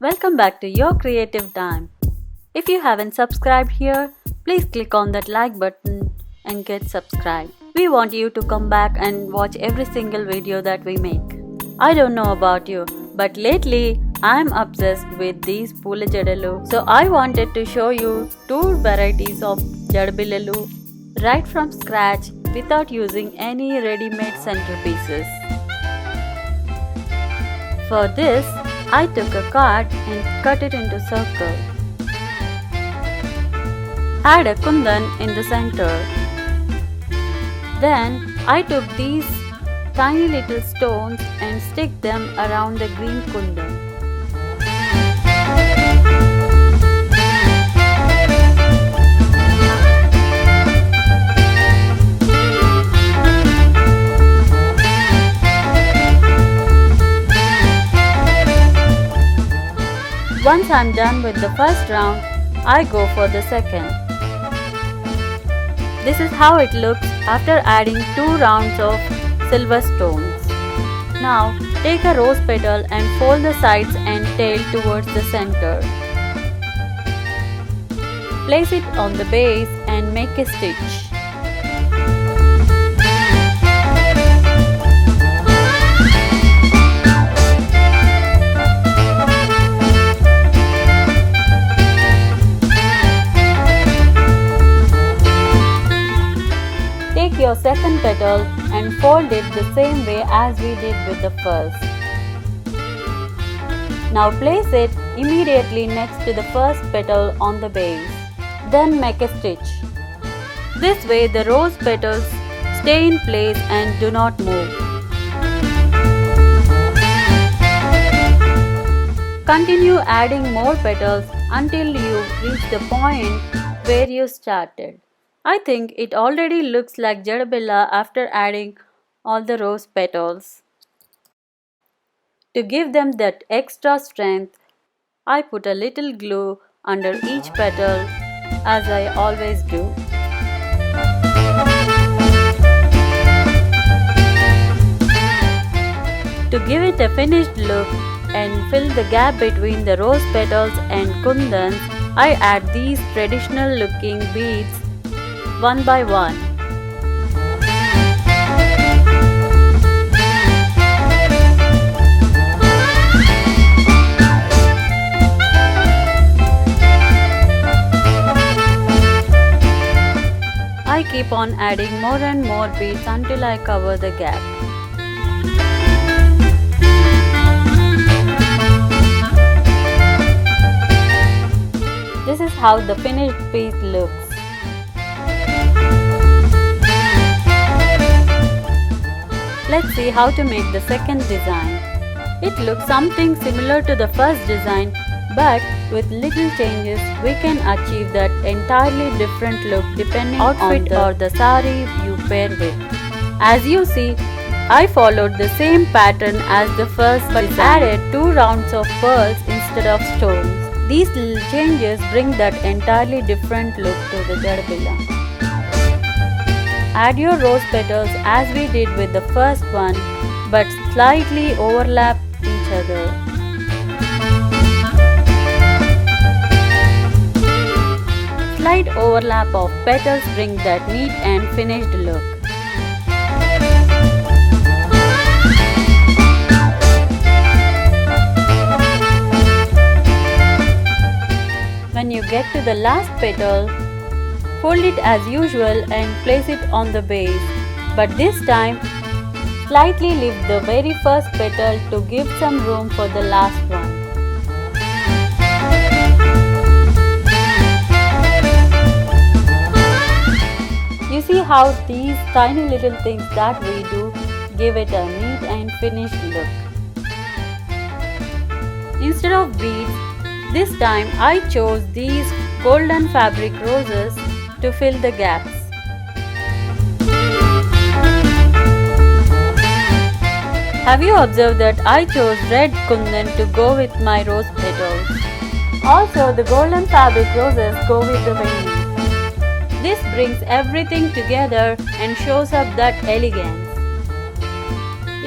Welcome back to Your Creative Time. If you haven't subscribed here, please click on that like button and get subscribed. We want you to come back and watch every single video that we make. I don't know about you, but lately I'm obsessed with these pula jadalu. So I wanted to show you two varieties of jadabillalu right from scratch without using any ready-made centerpieces. For this, I took a card and cut it into circle. Add a kundan in the center. Then I took these tiny little stones and stick them around the green kundan. Once I'm done with the first round, I go for the second. This is how it looks after adding 2 rounds of silver stones. Now take a rose petal and fold the sides and tail towards the center. Place it on the base and make a stitch. Take your second petal and fold it the same way as we did with the first. Now place it immediately next to the first petal on the base. Then make a stitch. This way the rose petals stay in place and do not move. Continue adding more petals until you reach the point where you started. I think it already looks like jadabilla after adding all the rose petals. To give them that extra strength, I put a little glue under each petal as I always do. To give it a finished look and fill the gap between the rose petals and kundans, I add these traditional looking beads one by one. I keep on adding more and more beads until I cover the gap. This is how the finished piece looks. Let's see how to make the second design. It looks something similar to the first design, but with little changes we can achieve that entirely different look depending on the outfit or the saree you pair with. As you see, I followed the same pattern as the first but added 2 rounds of pearls instead of stones. These little changes bring that entirely different look to the jadabilla. Add your rose petals as we did with the first one, but slightly overlap each other. Slight overlap of petals bring that neat and finished look. When you get to the last petal, fold it as usual and place it on the base, but this time slightly lift the very first petal to give some room for the last one. You see how these tiny little things that we do give it a neat and finished look. Instead of beads, this time I chose these golden fabric roses to fill the gaps. Have you observed that I chose red kundan to go with my rose petals? Also, the golden fabric roses go with the veil. This brings everything together and shows up that elegance.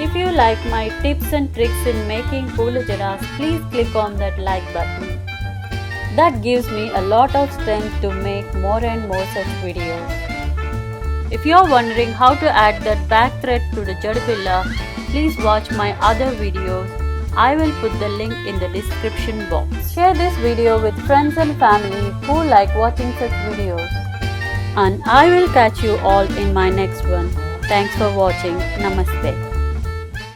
If you like my tips and tricks in making Poola Jadas, please click on that like button. That gives me a lot of strength to make more and more such videos. If you are wondering how to add that back thread to the Jadbilla, please watch my other videos. I will put the link in the description box. Share this video with friends and family who like watching such videos. And I will catch you all in my next one. Thanks for watching. Namaste.